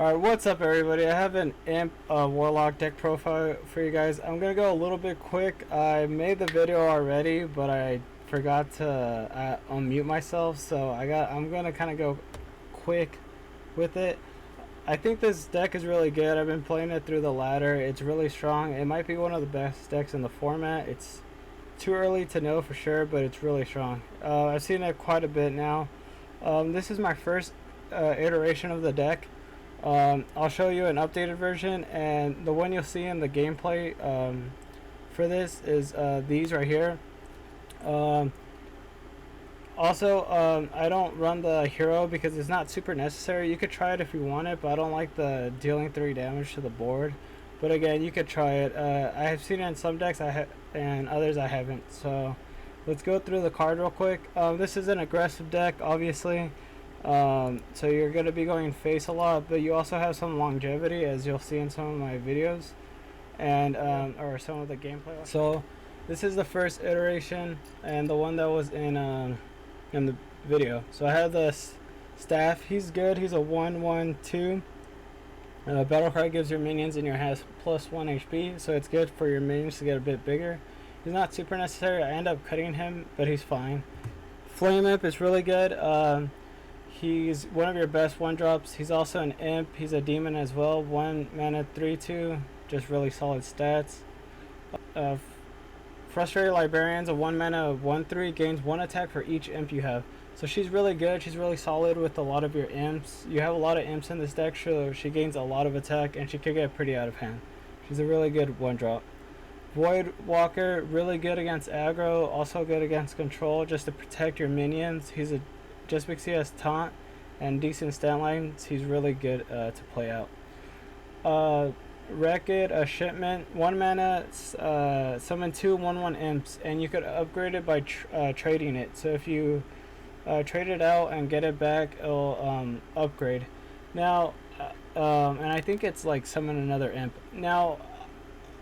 Alright, what's up everybody? I have an IMP Warlock deck profile for you guys. I'm gonna go a little bit quick. I made the video already, but I forgot to unmute myself, so I'm gonna kind of go quick with it. I think this deck is really good. I've been playing it through the ladder. It's really strong. It might be one of the best decks in the format. It's too early to know for sure, but it's really strong. I've seen it quite a bit now. This is my first iteration of the deck. I'll show you an updated version, and the one you'll see in the gameplay for this is these right here. Also, I don't run the hero because it's not super necessary. You could try it if you want it, but I don't like the dealing 3 damage to the board. But again, you could try it. I have seen it in some decks and others I haven't. So let's go through the card real quick. This is an aggressive deck, obviously. So you're going to be going face a lot, but you also have some longevity, as you'll see in some of my videos and or some of the gameplay. So this is the first iteration and the one that was in the video. So I have the staff. He's good. He's a 1/1/2. Battle card gives your minions in your house +1 HP, so it's good for your minions to get a bit bigger. He's not super necessary. I end up cutting him, but he's fine. Flame Imp is really good. He's one of your best 1-drops. He's also an imp. He's a demon as well. 1 mana 3/2. Just really solid stats. Frustrated Librarian's a 1 mana 1/3. Gains 1 attack for each imp you have. So she's really good. She's really solid with a lot of your imps. You have a lot of imps in this deck, so she gains a lot of attack, and she could get pretty out of hand. She's a really good 1-drop. Void Walker, really good against aggro. Also good against control, just to protect your minions. Just because he has taunt and decent stat lines, he's really good to play out. Wreck-It, a shipment, 1 mana, summon 2 1/1 imps, and you could upgrade it by trading it. So if you trade it out and get it back, it'll upgrade. Now, and I think it's like summon another imp. Now,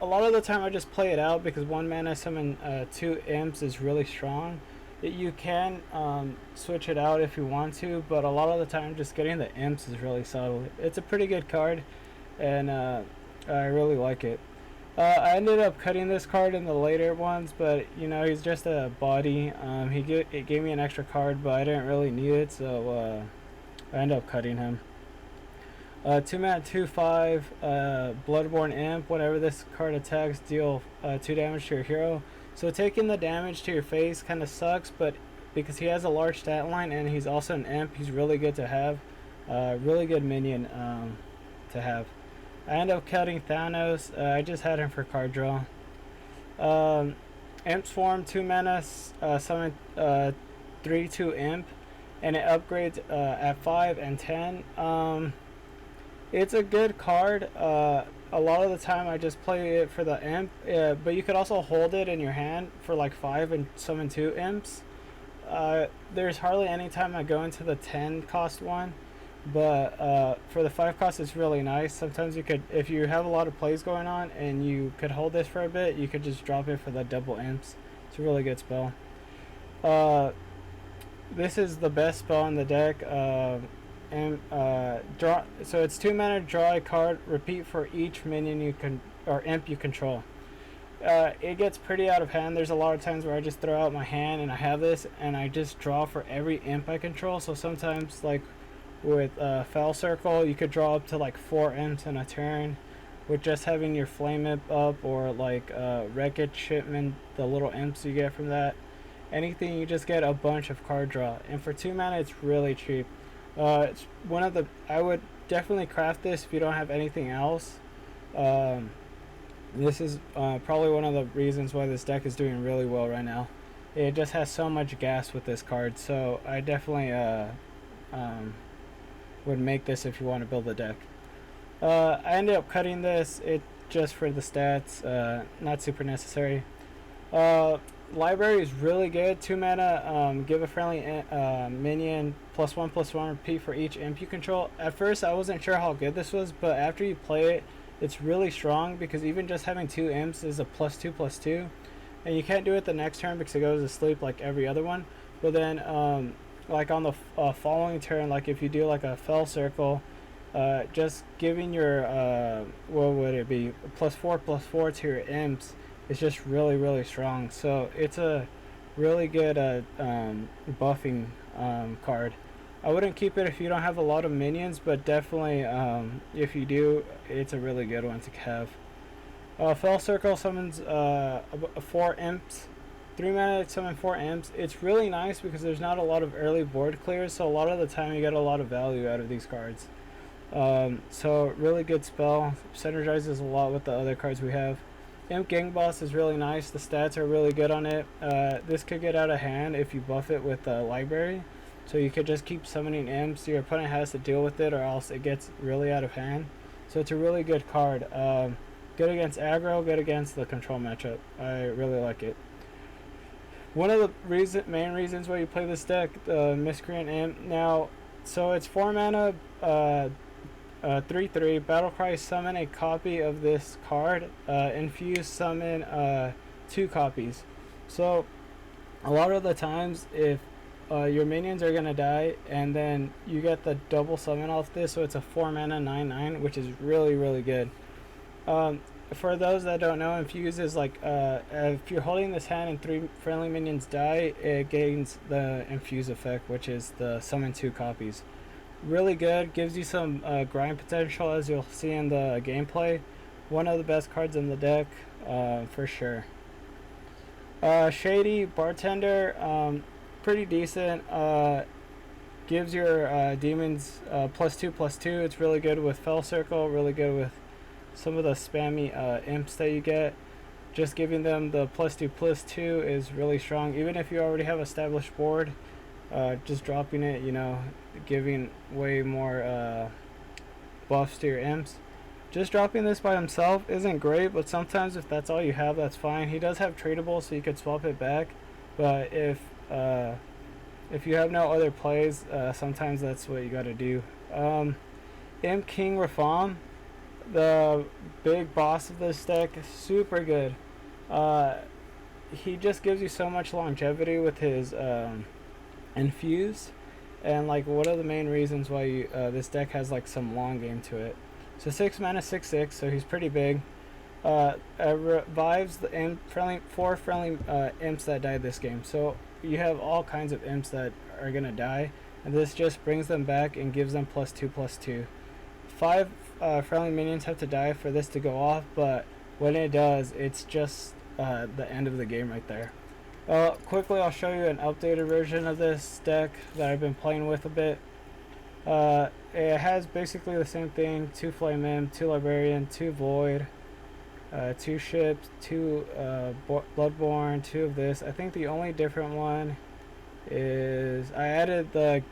a lot of the time I just play it out because 1 mana summon 2 imps is really strong. You can switch it out if you want to, but a lot of the time just getting the imps is really solid. It's a pretty good card, and I really like it. I ended up cutting this card in the later ones, but you know, he's just a body. It gave me an extra card, but I didn't really need it, so I ended up cutting him. 2 mana 2/5 Bloodborne Imp. Whenever this card attacks, deal 2 damage to your hero. So taking the damage to your face kind of sucks, but because he has a large stat line and he's also an imp, he's really good to have. Really good minion to have. I end up cutting Thanos. I just had him for card draw. Imp's form, 2 mana, summon 3/2 imp, and it upgrades at 5 and 10. It's a good card. A lot of the time I just play it for the imp, but you could also hold it in your hand for like 5 and summon 2 imps. There's hardly any time I go into the 10 cost one, but for the 5 cost it's really nice. Sometimes you could, if you have a lot of plays going on and you could hold this for a bit, you could just drop it for the double imps. It's a really good spell. This is the best spell in the deck. Draw. So it's 2 mana, draw a card, repeat for each minion you can or imp you control. It gets pretty out of hand. There's a lot of times where I just throw out my hand and I have this and I just draw for every imp I control. So sometimes, like with Fell Circle, you could draw up to like 4 imps in a turn with just having your Flame Imp up, or like Wreck-It Shipment, the little imps you get from that. Anything, you just get a bunch of card draw, and for 2 mana it's really cheap. It's one of the, I would definitely craft this if you don't have anything else. This is probably one of the reasons why this deck is doing really well right now. It just has so much gas with this card, so I definitely would make this if you want to build a deck. I ended up cutting this just for the stats, not super necessary. Library is really good. 2 mana, give a friendly minion +1/+1 repeat for each imp you control. At first I wasn't sure how good this was, but after you play it, it's really strong, because even just having 2 imps is a +2/+2, and you can't do it the next turn because it goes to sleep like every other one. But then like on the following turn, like if you do like a Fell Circle, just giving your what would it be, +4/+4 to your imps is just really strong. So it's a really good buffing card. I wouldn't keep it if you don't have a lot of minions, but definitely if you do, it's a really good one to have. Fell Circle summons 4 imps. 3 mana to summon 4 imps. It's really nice because there's not a lot of early board clears, so a lot of the time you get a lot of value out of these cards. So really good spell. Synergizes a lot with the other cards we have. Imp Gang Boss is really nice. The stats are really good on it. This could get out of hand if you buff it with the library. So you could just keep summoning imps. Your opponent has to deal with it or else it gets really out of hand. So it's a really good card. Good against aggro, good against the control matchup. I really like it. One of the main reasons why you play this deck, Miscreant Imp. Now, so it's 4 mana, 3/3. Battlecry, summon a copy of this card. Infuse, summon 2 copies. So a lot of the times, if your minions are gonna die, and then you get the double summon off this, so it's a 4 mana 9/9, which is really good. For those that don't know, infuse is like if you're holding this hand and 3 friendly minions die, it gains the infuse effect, which is the summon 2 copies. Really good, gives you some grind potential, as you'll see in the gameplay. One of the best cards in the deck, for sure. Shady Bartender, pretty decent. Gives your demons +2/+2. It's really good with Fell Circle, really good with some of the spammy imps that you get. Just giving them the +2/+2 is really strong. Even if you already have established board, just dropping it, you know, giving way more buffs to your imps. Just dropping this by himself isn't great, but sometimes if that's all you have, that's fine. He does have tradable, so you could swap it back. But if you have no other plays, sometimes that's what you gotta do. Imp King Rafam, the big boss of this deck, is super good. He just gives you so much longevity with his infuse, and like one of the main reasons why you, this deck has like some long game to it. So 6 mana 6/6, so he's pretty big. Revives the 4 friendly imps that died this game. So you have all kinds of imps that are gonna die, and this just brings them back and gives them +2/+2. 5 friendly minions have to die for this to go off, but when it does, it's just the end of the game right there. Quickly, I'll show you an updated version of this deck that I've been playing with a bit. It has basically the same thing: 2 Flame Imp, 2 Librarian, 2 Void, 2 ships, 2 Bloodborne, 2 of this. I think the only different one is I added the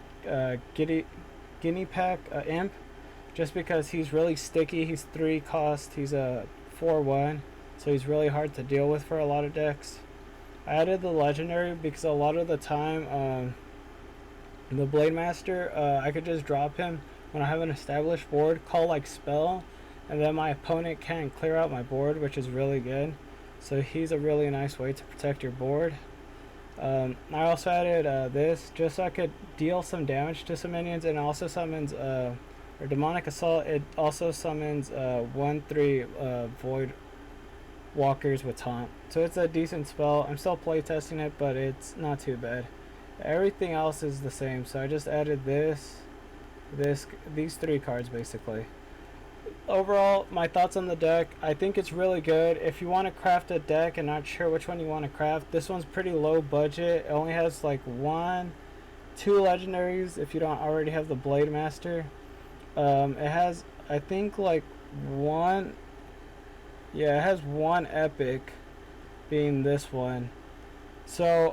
Guinea Pack Imp, just because he's really sticky. He's 3 cost, he's a 4/1, so he's really hard to deal with for a lot of decks. I added the legendary because a lot of the time the Blade Master, I could just drop him when I have an established board, call like spell, and then my opponent can't clear out my board, which is really good. So he's a really nice way to protect your board. I also added this just so I could deal some damage to some minions, and it also summons or Demonic Assault. It also summons 1/3 Void Walkers with Taunt. So it's a decent spell. I'm still playtesting it, but it's not too bad. Everything else is the same, so I just added these 3 cards basically. Overall, my thoughts on the deck: I think it's really good. If you want to craft a deck and not sure which one you want to craft, this one's pretty low budget. It only has like 2 legendaries if you don't already have the Blade Master. It has, I think, like it has 1 epic, being this one. So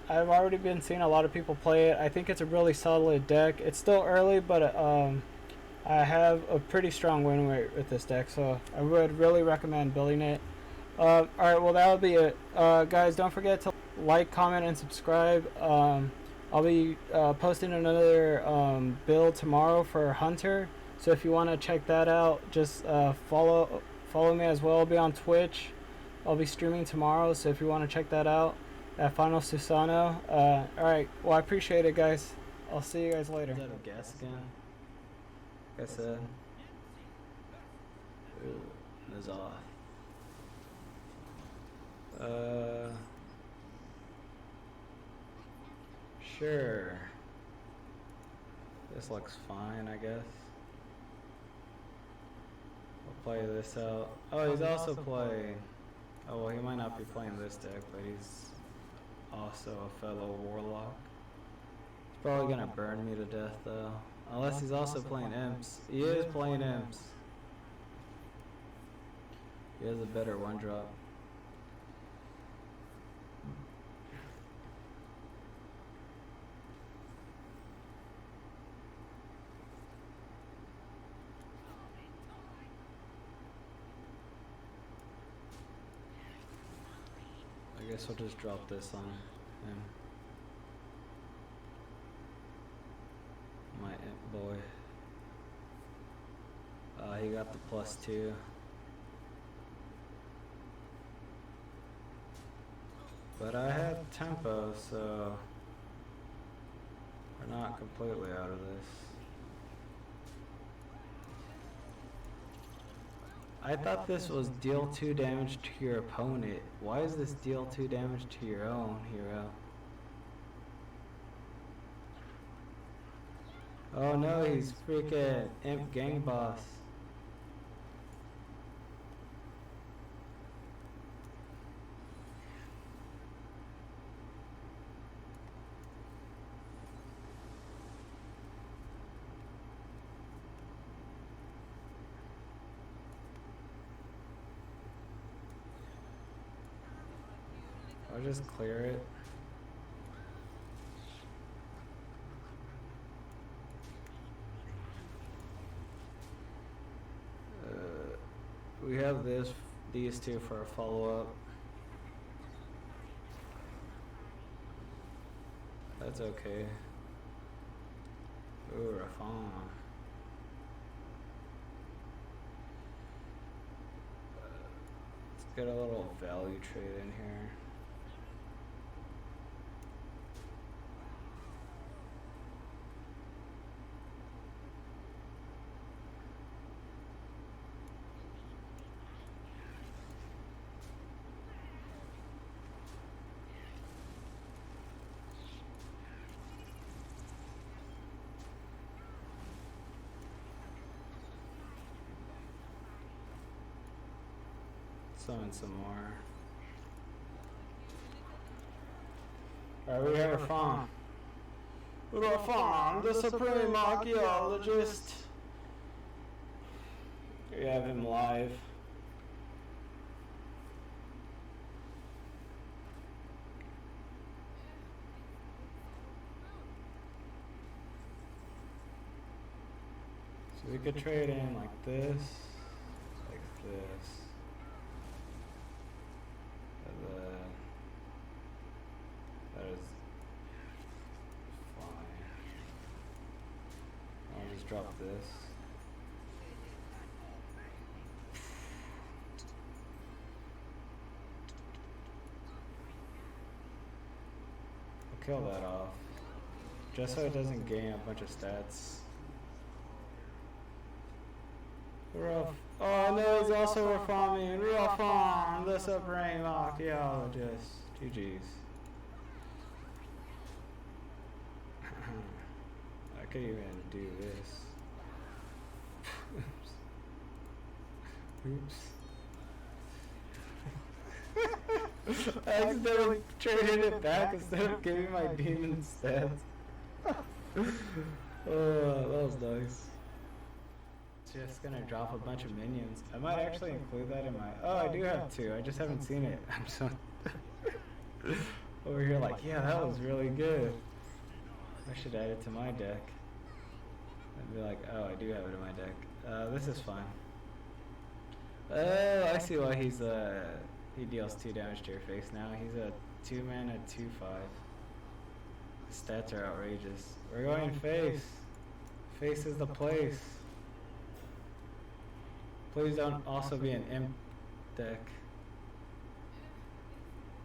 I've already been seeing a lot of people play it. I think it's a really solid deck. It's still early, but I have a pretty strong win rate with this deck, so I would really recommend building it. Alright, well, that'll be it. Guys, don't forget to like, comment, and subscribe. I'll be posting another build tomorrow for Hunter, so if you want to check that out, just follow me as well. I'll be on Twitch. I'll be streaming tomorrow, so if you want to check that out at Final Susano. Alright, well, I appreciate it, guys. I'll see you guys later. Is that a guess again? like I said. Ooh, is off. Sure. This looks fine, I guess. We'll play this out. Oh, he's also playing. Oh, well, he might not be playing this deck, but he's also a fellow Warlock. He's probably gonna burn me to death, though. Unless he's also playing imps. He is playing imps. He has a better one drop. I guess we'll just drop this on him. My imp boy. He got the +2. But I have tempo, so we're not completely out of this. I thought this was deal 2 damage to your opponent. Why is this deal 2 damage to your own hero? Oh no, he's freaking imp gang boss. I'll just clear it. We have these two for a follow-up. That's okay. Ooh, Rafan. Let's get a little value trade in here. Summon some more. Alright, we have Rafan. Rafan, the supreme archaeologist. We have him live. So we could trade in like this, like this. That is fine. I'll just drop this. I'll kill that off. Just so it doesn't gain a bunch of stats. Rough. Oh no, he's also reforming. Reform, the supreme archaeologist. GG's. I could even do this. Oops. I accidentally traded it back instead of giving my demon stats. Oh, that was nice. Just gonna drop a bunch of minions. I might actually include that in my. Oh, I do have 2. I just haven't seen it. I'm so over here like, yeah, that was really good. I should add it to my deck. And be like, oh, I do have it in my deck. This is fine. Oh, I see why he's he deals 2 damage to your face now. He's a 2-mana 2/5. His stats are outrageous. We're going face. Face is the place. Please don't also be an imp deck.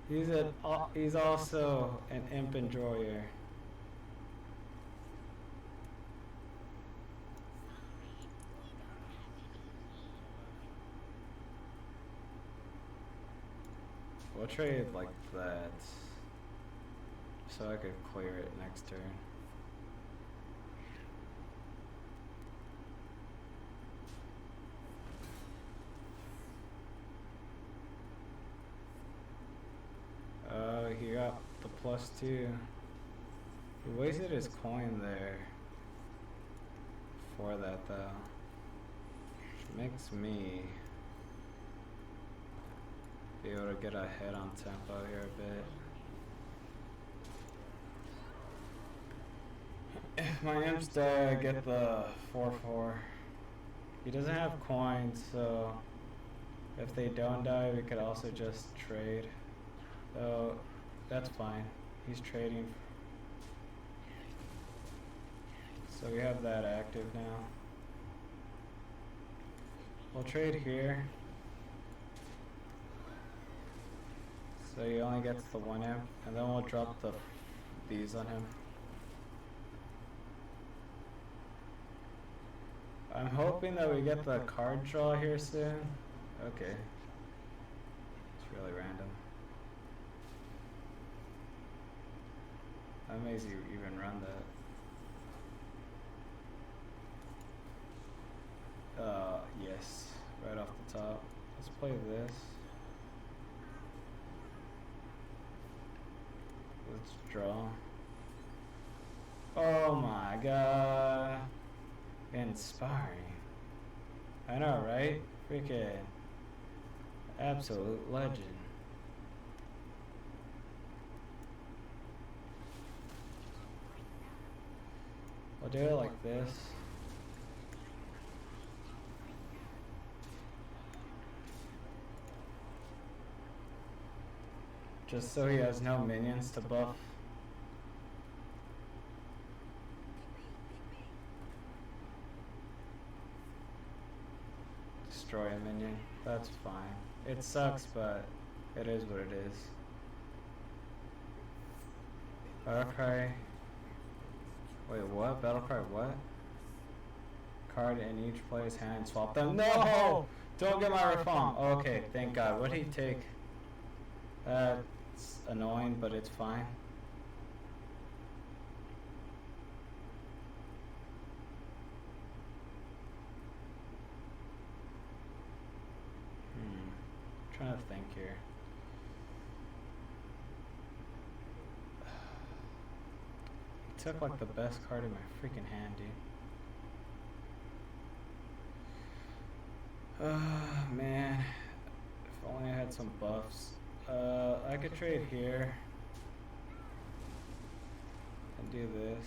He's also an imp enjoyer. We'll trade like that, so I could clear it next turn. Oh, he got the +2. He wasted his coin there for that though, which makes me be able to get ahead on tempo here a bit. If my imps die, I get the 4/4. He doesn't have coins, so if they don't die, we could also just trade. So that's fine. He's trading. So we have that active now. We'll trade here. So he only gets the 1 imp, and then we'll drop these on him. I'm hoping that we get the card draw here soon. Okay. It's really random. How amazing you even run that. Yes. Right off the top. Let's play this. Let's draw. Oh my god. Inspiring. I know, right? Freaking absolute legend. We'll do it like this. Just so he has no minions to buff. Destroy a minion. That's fine. It sucks, but it is what it is. Battlecry. Wait, what? Battlecry what? Card in each player's hand. Swap them. No! Don't get my reform. Okay, thank God. What'd he take? That's annoying, but it's fine. Trying to think here. He took like the best card in my freaking hand, dude. Man. If only I had some buffs. I could trade here and do this.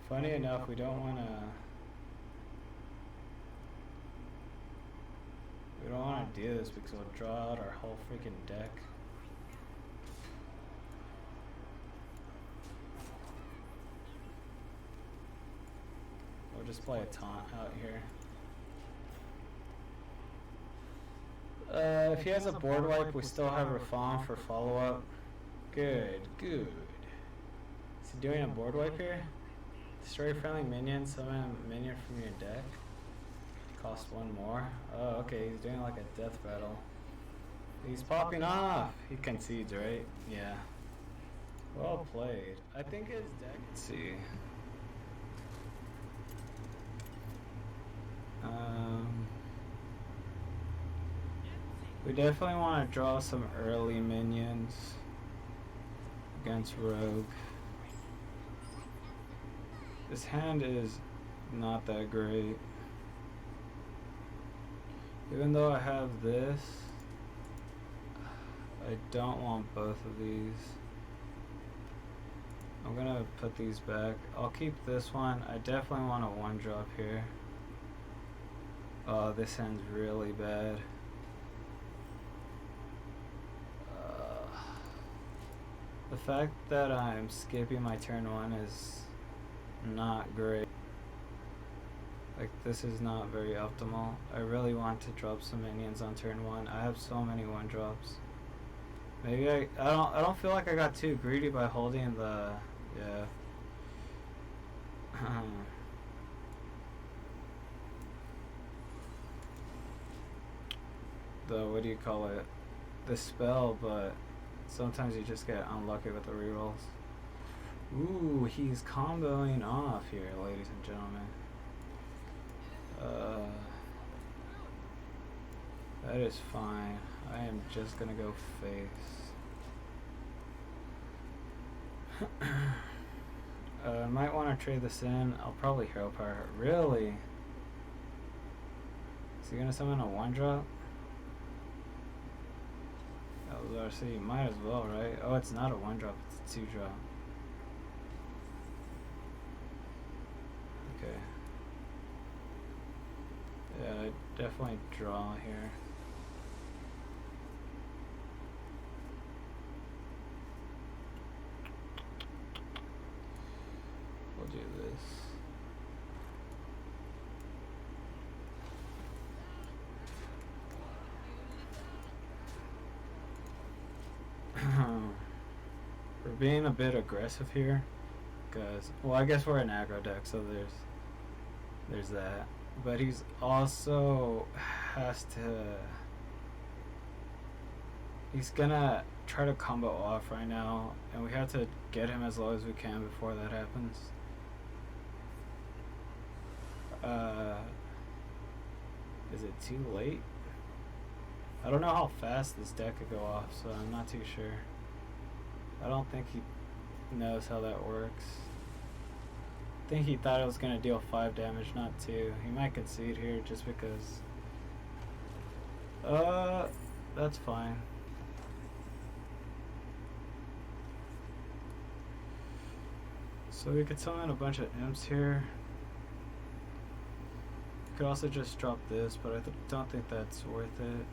Funny enough, we don't want to do this because we'll draw out our whole freaking deck. We'll just play a taunt out here. If he has a board wipe, we still have Rafaam for follow-up. Good, good. Is he doing a board wipe here? Destroy friendly minion, summon a minion from your deck. Cost 1 more. Oh, okay, he's doing like a death battle. He's popping off! He concedes, right? Yeah. Well played. I think his deck... Let's see. We definitely want to draw some early minions against Rogue. This hand is not that great. Even though I have this, I don't want both of these. I'm gonna put these back. I'll keep this one. I definitely want a 1-drop here. Oh, this hand's really bad. The fact that I'm skipping my turn 1 is not great. Like, this is not very optimal. I really want to drop some minions on turn 1. I have so many 1-drops. Maybe I don't feel like I got too greedy by holding the... Yeah. what do you call it, the spell, but sometimes you just get unlucky with the rerolls. Ooh, he's comboing off here, ladies and gentlemen. That is fine. I am just gonna go face. Might want to trade this in. I'll probably hero power. Really? Is he gonna summon a 1-drop? So you might as well, right? Oh, it's not a 1-drop, it's a 2-drop. Okay. Yeah, I definitely draw here. We'll do this. We're being a bit aggressive here, because, well, I guess we're an aggro deck, so there's that. But he's also has to. He's gonna try to combo off right now, and we have to get him as low as we can before that happens. Is it too late? I don't know how fast this deck could go off, so I'm not too sure. I don't think he knows how that works. I think he thought it was going to deal 5 damage, not 2. He might concede here just because. That's fine. So we could summon a bunch of imps here. Could also just drop this, but I don't think that's worth it.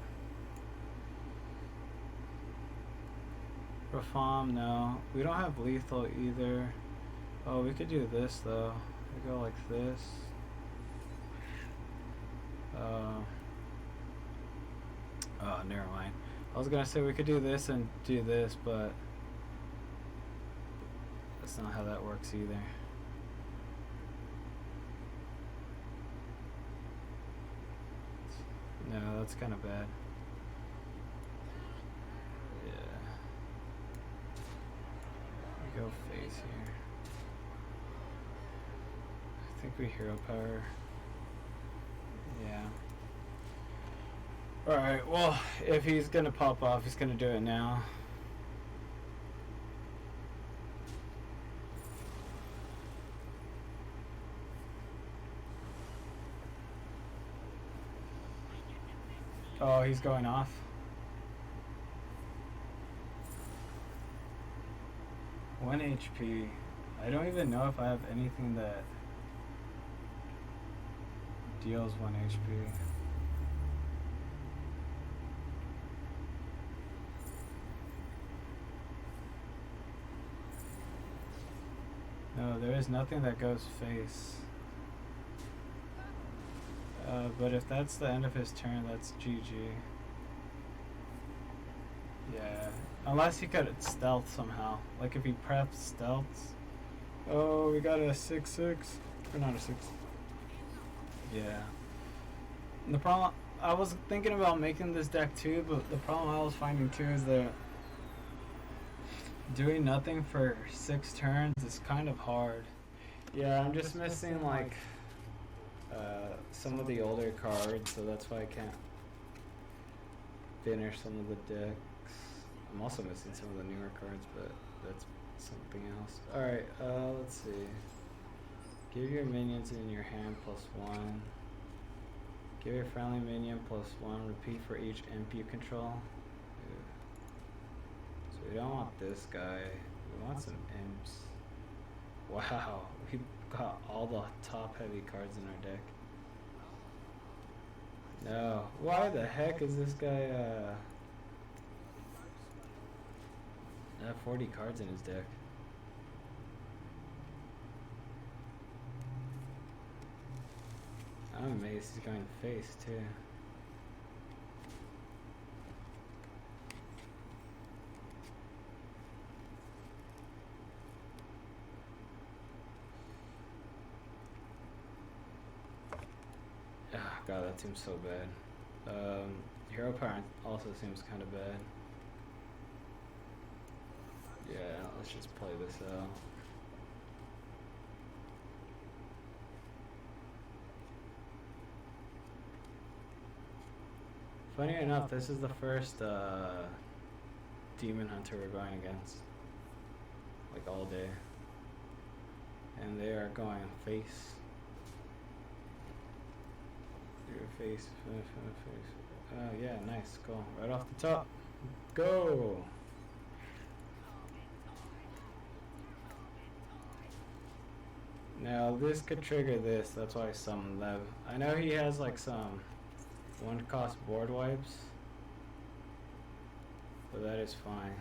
Reform, no. We don't have lethal either. Oh, we could do this though. We go like this. Oh, never mind. I was gonna say we could do this and do this, but that's not how that works either. No, that's kind of bad. Yeah. We go face here. I think we hero power. Yeah. Alright, well, if he's gonna pop off, he's gonna do it now. Oh, he's going off. One HP. I don't even know if I have anything that deals 1 HP. No, there is nothing that goes face. But if that's the end of his turn, that's GG. Yeah. Unless he could stealth somehow. Like if he preps stealths. Oh, we got a 6/6. Or not a 6. Yeah. And the problem, I was thinking about making this deck too, but the problem I was finding too is that doing nothing for 6 turns is kind of hard. Yeah, I'm just missing like some of the older cards, so that's why I can't finish some of the decks. I'm also missing some of the newer cards, but that's something else. Alright, let's see. Give your minions in your hand +1. Give your friendly minion +1. Repeat for each imp you control. So we don't want this guy. We want some imps. Wow, we got all the top heavy cards in our deck. No, why the heck is this guy have 40 cards in his deck? I'm amazed he's going face too. God, that seems so bad. Hero Power also seems kind of bad. Yeah, let's just play this out. Funny enough, this is the first Demon Hunter we're going against. Like all day. And they are going face. Your face. Oh yeah, nice. Go. Right off the top. Go! Now this could trigger this, that's why I summoned Lev. I know he has like some one cost board wipes, but that is fine.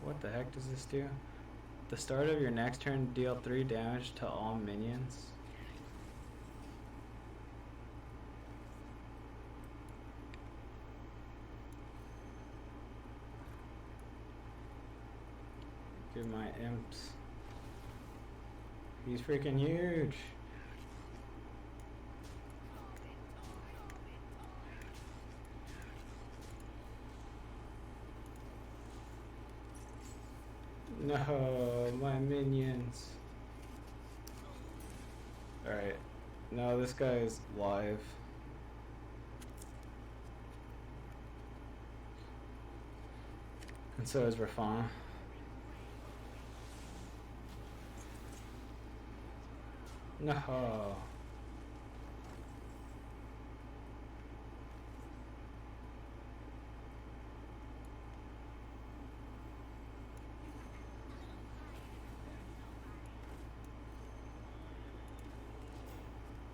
What the heck does this do? At the start of your next turn, deal 3 damage to all minions. Give my imps. He's freaking huge. No, my minions. Alright. No, this guy is live. And so is Rafan. No.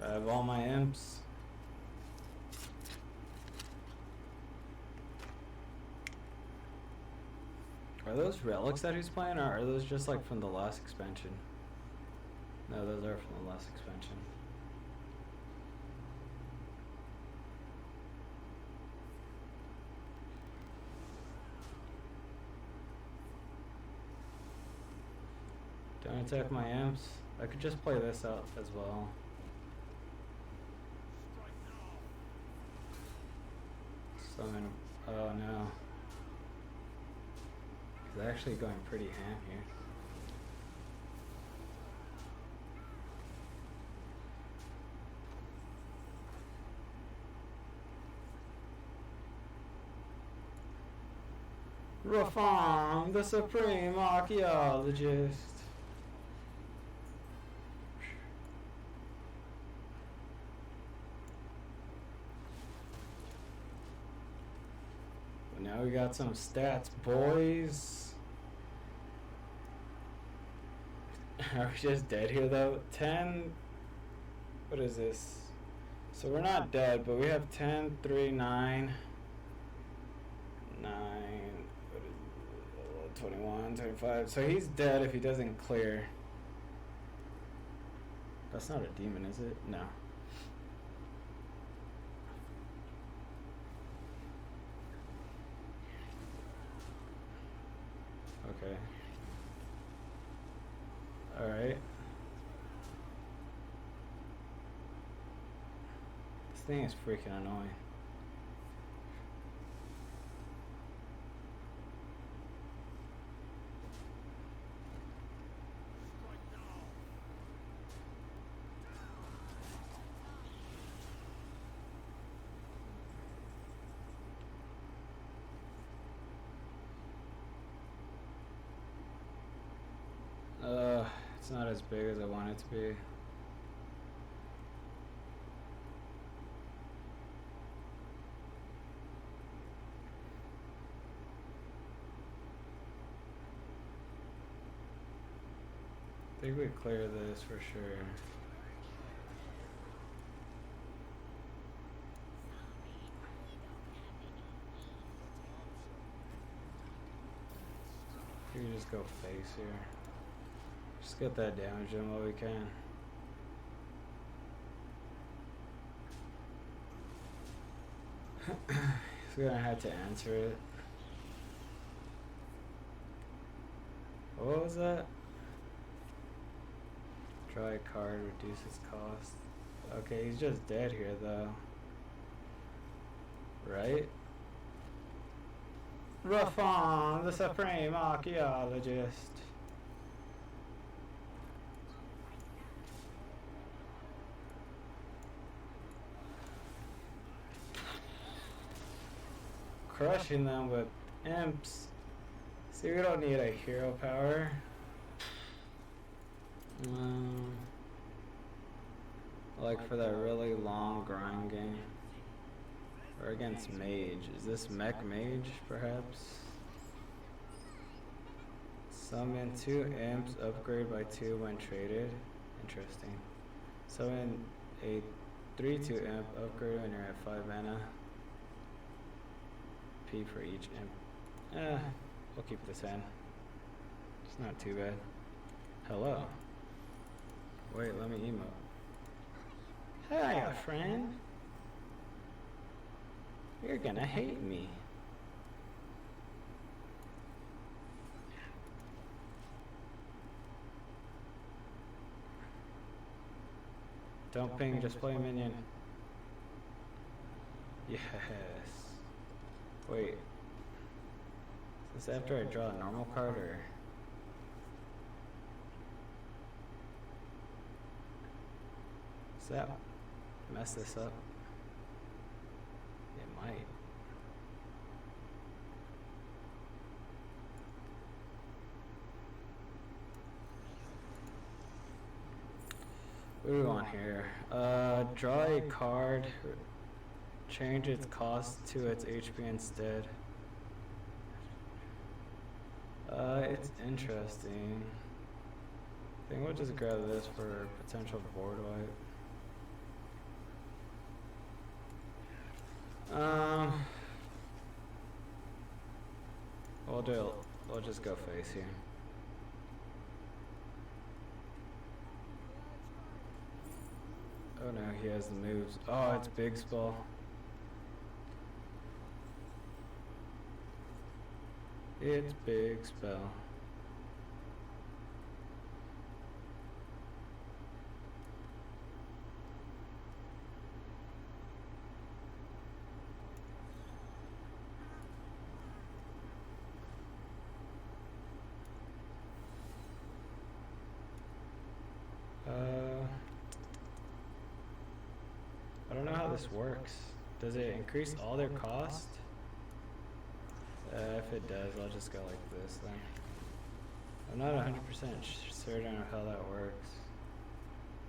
I have all my imps. Are those relics that he's playing, or are those just like from the last expansion? No, those are from the last expansion. Don't attack my imps. I could just play this out as well. So I'm gonna, oh no. He's actually going pretty ham here. Rafam, the supreme archaeologist. But now we got some stats, boys. Are we just dead here though? 10. What is this? So we're not dead, but we have 10, 3, 9. 9. 21, 25. So he's dead if he doesn't clear. That's not a demon, is it? No. Okay. Alright. This thing is freaking annoying. It's not as big as I want it to be. I think we clear this for sure. We can just go face here. Just get that damage in while we can. He's gonna have to answer it. What was that? Try a card, reduce its cost. Okay, he's just dead here though. Right? Rafan, the supreme archaeologist. Crushing them with imps. See, we don't need a hero power. Like for that really long grind game. Or against mage. Is this mech mage, perhaps? Summon 2 imps, upgrade by 2 when traded. Interesting. Summon a 3/2 imp, upgrade when you're at 5 mana. P for each imp. We'll keep this in. It's not too bad. Hello. Wait, let me emote. Hiya, friend. You're gonna hate me. Don't ping, just play minion. Yes. Wait. Is this after I draw a normal card or? Does that mess this up? It might. What do we want here? Draw a card, change its cost to its HP instead. It's interesting. I think we'll just grab this for potential board wipe. We'll just go face here. Oh no, he has the moves. Oh, it's big spell. It's big spell. I don't know how this works. Does it increase all their cost? If it does, I'll just go like this then. I'm not 100% certain of how that works.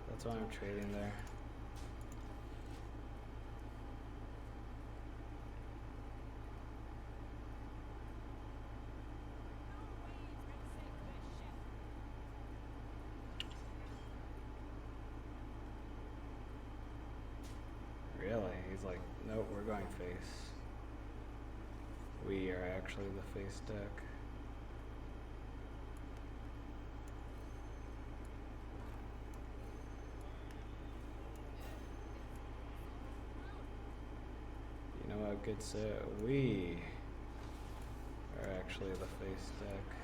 That's why I'm trading there. Really? He's like, nope, we're going face. We are actually the face deck. You know what, good set. We are actually the face deck.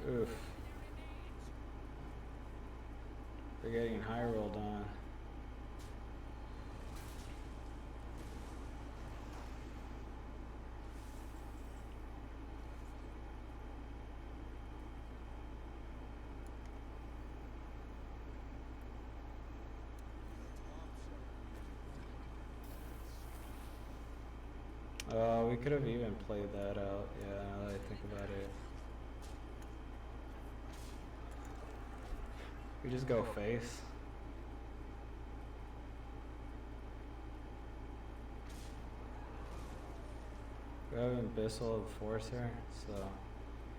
Oof. We're getting high rolled on. We could have even played that out, yeah, now that I think about it. We just go face. We have an Abyssal of Force here, so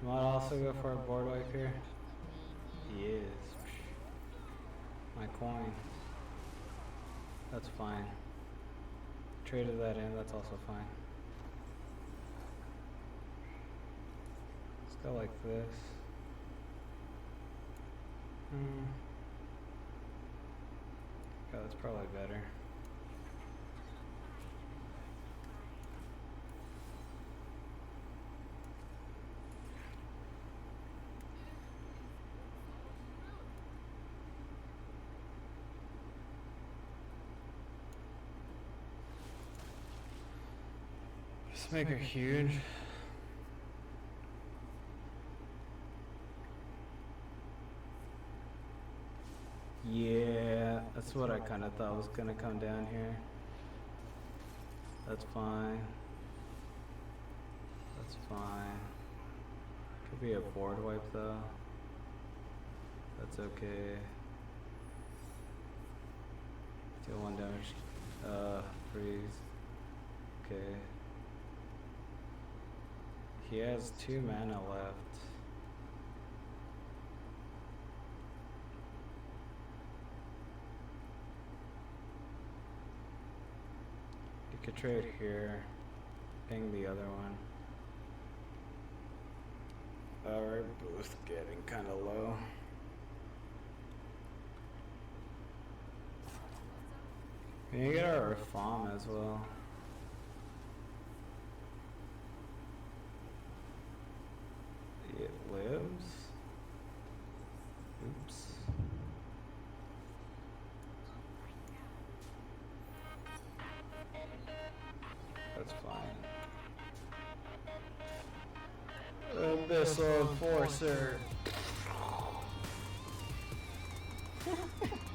you might also go for a board wipe here. He is. My coin. That's fine. Traded that in, that's also fine. Let's go like this. Yeah, that's probably better. Let's make her huge. Yeah, that's what I kind of thought was gonna come down here. That's fine. That's fine. Could be a board wipe though. That's okay. Deal 1 damage. Freeze. Okay. He has 2 mana left. You could trade here. Ping the other one. We're both getting kind of low. Can you get our farm as well? It lives? Oops. That's fine. Abyssal Enforcer.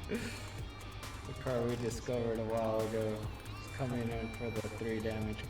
The card we discovered a while ago is coming in for the 3 damage